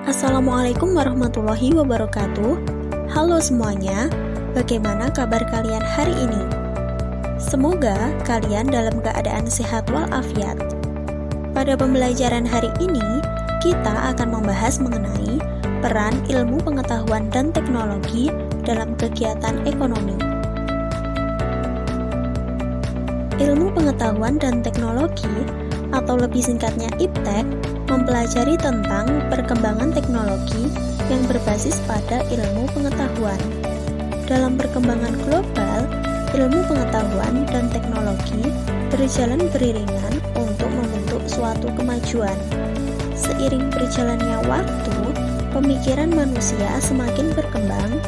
Assalamualaikum warahmatullahi wabarakatuh. Halo semuanya, bagaimana kabar kalian hari ini? Semoga kalian dalam keadaan sehat walafiat. Pada pembelajaran hari ini, kita akan membahas mengenai peran ilmu pengetahuan dan teknologi dalam kegiatan ekonomi. Ilmu pengetahuan dan teknologi, atau lebih singkatnya IPTEK, mempelajari tentang perkembangan teknologi yang berbasis pada ilmu pengetahuan. Dalam perkembangan global, ilmu pengetahuan dan teknologi berjalan beriringan untuk membentuk suatu kemajuan. Seiring berjalannya waktu, pemikiran manusia semakin berkembang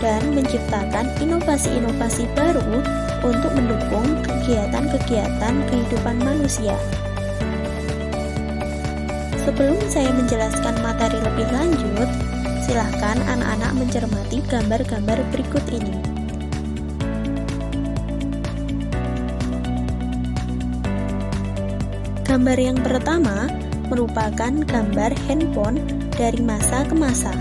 dan menciptakan inovasi-inovasi baru untuk mendukung kegiatan-kegiatan kehidupan manusia. Sebelum saya menjelaskan materi lebih lanjut, silahkan anak-anak mencermati gambar-gambar berikut ini. Gambar yang pertama merupakan gambar handphone dari masa ke masa.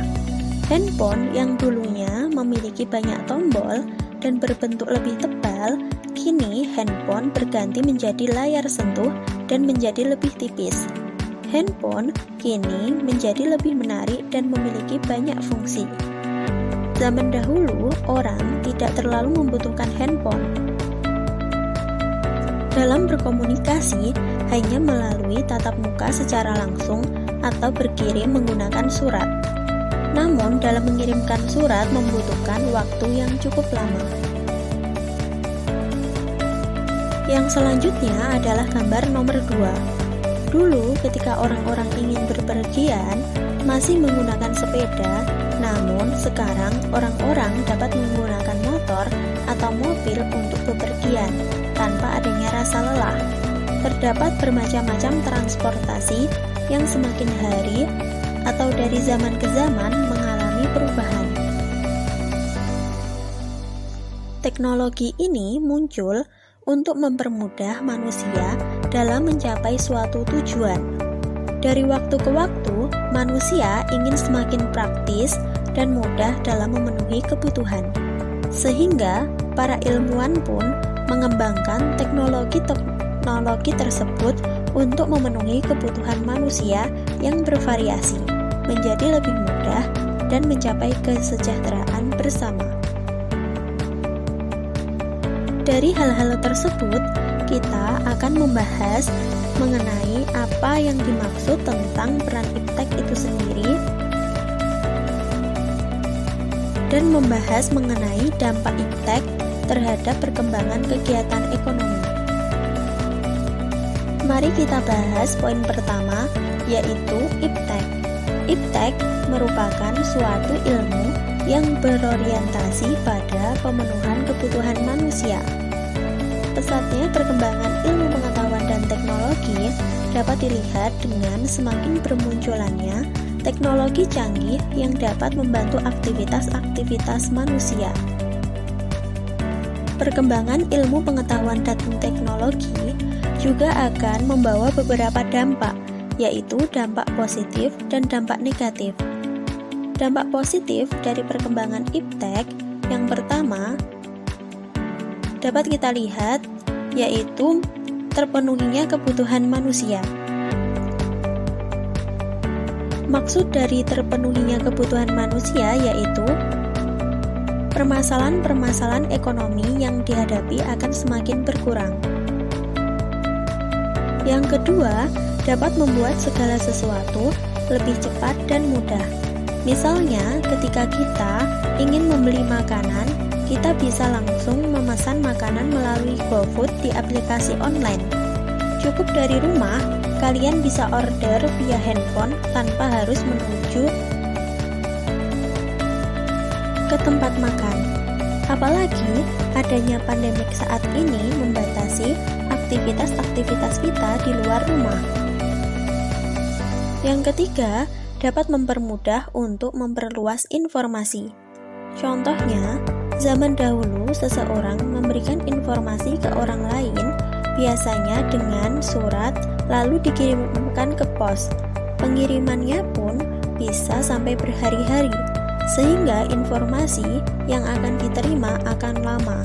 Handphone yang dulunya memiliki banyak tombol dan berbentuk lebih tebal, kini handphone berganti menjadi layar sentuh dan menjadi lebih tipis. Handphone kini menjadi lebih menarik dan memiliki banyak fungsi. Zaman dahulu, orang tidak terlalu membutuhkan handphone. Dalam berkomunikasi, hanya melalui tatap muka secara langsung atau berkirim menggunakan surat. Namun, dalam mengirimkan surat membutuhkan waktu yang cukup lama. Yang selanjutnya adalah gambar nomor 2. Dulu, ketika orang-orang ingin berpergian, masih menggunakan sepeda, namun sekarang orang-orang dapat menggunakan motor atau mobil untuk bepergian tanpa adanya rasa lelah. Terdapat bermacam-macam transportasi yang semakin hari atau dari zaman ke zaman mengalami perubahan. Teknologi ini muncul untuk mempermudah manusia dalam mencapai suatu tujuan. Dari waktu ke waktu, manusia ingin semakin praktis dan mudah dalam memenuhi kebutuhan. Sehingga, para ilmuwan pun mengembangkan teknologi tersebut untuk memenuhi kebutuhan manusia yang bervariasi, menjadi lebih mudah dan mencapai kesejahteraan bersama. Dari hal-hal tersebut, kita akan membahas mengenai apa yang dimaksud tentang peran IPTEK itu sendiri dan membahas mengenai dampak IPTEK terhadap perkembangan kegiatan ekonomi. Mari kita bahas poin pertama, yaitu IPTEK. IPTEK merupakan suatu ilmu yang berorientasi pada pemenuhan kebutuhan manusia. Pesatnya perkembangan ilmu pengetahuan dan teknologi dapat dilihat dengan semakin bermunculannya teknologi canggih yang dapat membantu aktivitas-aktivitas manusia. Perkembangan ilmu pengetahuan dan teknologi juga akan membawa beberapa dampak, yaitu dampak positif dan dampak negatif. Dampak positif dari perkembangan IPTEK yang pertama dapat kita lihat, yaitu terpenuhinya kebutuhan manusia. Maksud dari terpenuhinya kebutuhan manusia yaitu permasalahan-permasalahan ekonomi yang dihadapi akan semakin berkurang. Yang kedua, dapat membuat segala sesuatu lebih cepat dan mudah. Misalnya, ketika kita ingin membeli makanan, kita bisa langsung memesan makanan melalui GoFood di aplikasi online. Cukup dari rumah, kalian bisa order via handphone tanpa harus menuju ke tempat makan. Apalagi adanya pandemik saat ini membatasi aktivitas-aktivitas kita di luar rumah. Yang ketiga, dapat mempermudah untuk memperluas informasi. Contohnya, zaman dahulu seseorang memberikan informasi ke orang lain biasanya dengan surat lalu dikirimkan ke pos. Pengirimannya pun bisa sampai berhari-hari, sehingga informasi yang akan diterima akan lama.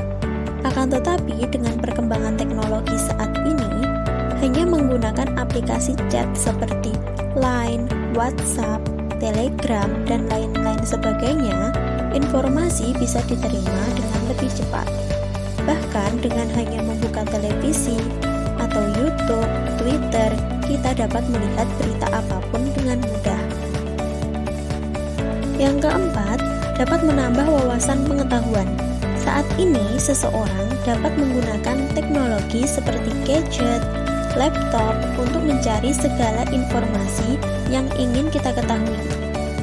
Akan tetapi, dengan perkembangan teknologi saat ini, hanya menggunakan aplikasi chat seperti Line, WhatsApp, Telegram, dan lain-lain sebagainya, informasi bisa diterima dengan lebih cepat. Bahkan dengan hanya membuka televisi atau YouTube, Twitter, kita dapat melihat berita apapun dengan mudah. Yang keempat, dapat menambah wawasan pengetahuan. Saat ini, seseorang dapat menggunakan teknologi seperti gadget, laptop untuk mencari segala informasi yang ingin kita ketahui.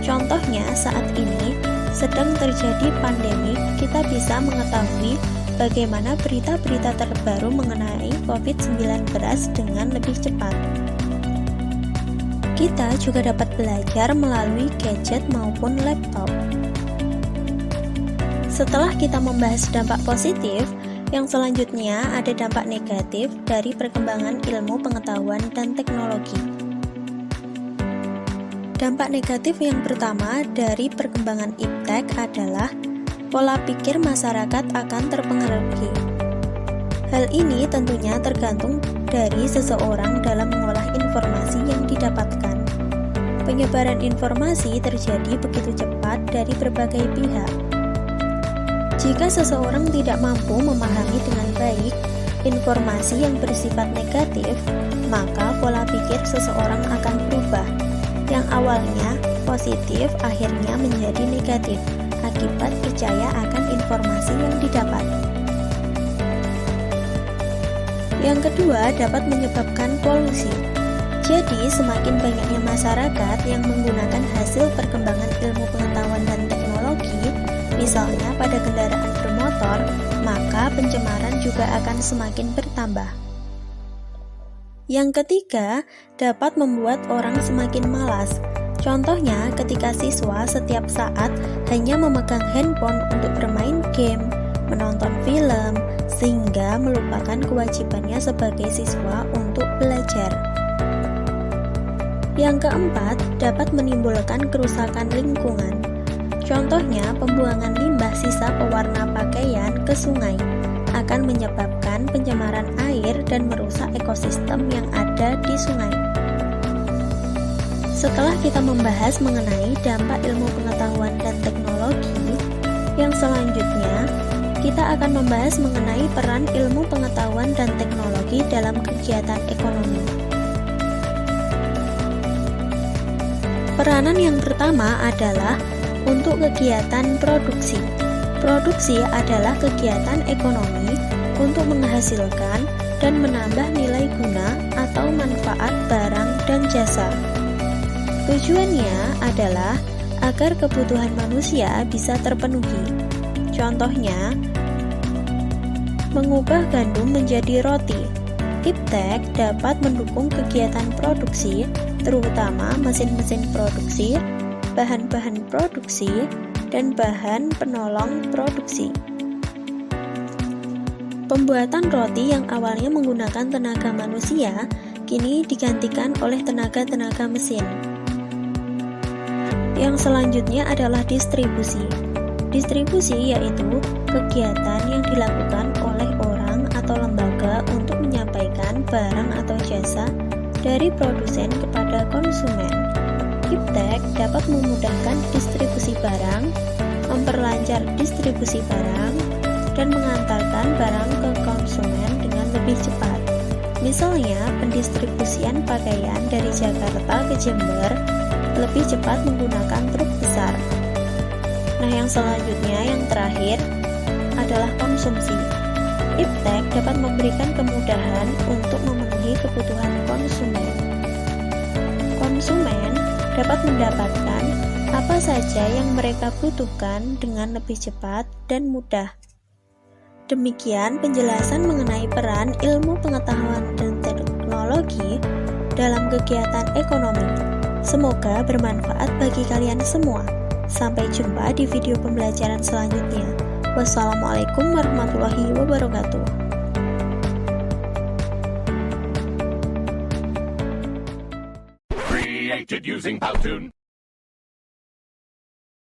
Contohnya, saat ini sedang terjadi pandemi, kita bisa mengetahui bagaimana berita-berita terbaru mengenai COVID-19 dengan lebih cepat. Kita juga dapat belajar melalui gadget maupun laptop. Setelah kita membahas dampak positif, yang selanjutnya ada dampak negatif dari perkembangan ilmu pengetahuan dan teknologi. Dampak negatif yang pertama dari perkembangan iptek adalah pola pikir masyarakat akan terpengaruhi. Hal ini tentunya tergantung dari seseorang dalam mengolah informasi yang didapatkan. Penyebaran informasi terjadi begitu cepat dari berbagai pihak. Jika seseorang tidak mampu memahami dengan baik informasi yang bersifat negatif, maka pola pikir seseorang akan berubah. Yang awalnya positif akhirnya menjadi negatif akibat percaya akan informasi yang didapat. Yang kedua, dapat menyebabkan polusi. Jadi, semakin banyaknya masyarakat yang menggunakan hasil perkembangan ilmu pengetahuan dan teknologi, misalnya pada kendaraan bermotor, maka pencemaran juga akan semakin bertambah. Yang ketiga, dapat membuat orang semakin malas. Contohnya, ketika siswa setiap saat hanya memegang handphone untuk bermain game, menonton film, sehingga melupakan kewajibannya sebagai siswa untuk belajar. Yang keempat, dapat menimbulkan kerusakan lingkungan. Contohnya, pembuangan limbah sisa pewarna pakaian ke sungai akan menyebabkan pencemaran air dan merusak ekosistem yang ada di sungai. Setelah kita membahas mengenai dampak ilmu pengetahuan dan teknologi, yang selanjutnya kita akan membahas mengenai peran ilmu pengetahuan dan teknologi dalam kegiatan ekonomi. Peranan yang pertama adalah untuk kegiatan produksi. Produksi adalah kegiatan ekonomi untuk menghasilkan dan menambah nilai guna atau manfaat barang dan jasa. Tujuannya adalah agar kebutuhan manusia bisa terpenuhi. Contohnya, mengubah gandum menjadi roti. Iptek dapat mendukung kegiatan produksi, terutama mesin-mesin produksi, bahan-bahan produksi, dan bahan penolong produksi. Pembuatan roti yang awalnya menggunakan tenaga manusia, kini digantikan oleh tenaga-tenaga mesin. Yang selanjutnya adalah distribusi. Distribusi yaitu kegiatan yang dilakukan oleh orang atau lembaga untuk menyampaikan barang atau jasa dari produsen kepada konsumen. Iptek dapat memudahkan distribusi barang, memperlancar distribusi barang, dan mengantarkan barang ke konsumen dengan lebih cepat. Misalnya, pendistribusian pakaian dari Jakarta ke Jember lebih cepat menggunakan truk besar. Nah, yang selanjutnya, yang terakhir, adalah konsumsi. Iptek dapat memberikan kemudahan untuk memenuhi kebutuhan konsumen. Konsumen dapat mendapatkan apa saja yang mereka butuhkan dengan lebih cepat dan mudah. Demikian penjelasan mengenai peran ilmu pengetahuan dan teknologi dalam kegiatan ekonomi. Semoga bermanfaat bagi kalian semua. Sampai jumpa di video pembelajaran selanjutnya. Wassalamualaikum warahmatullahi wabarakatuh. Created using Powtoon.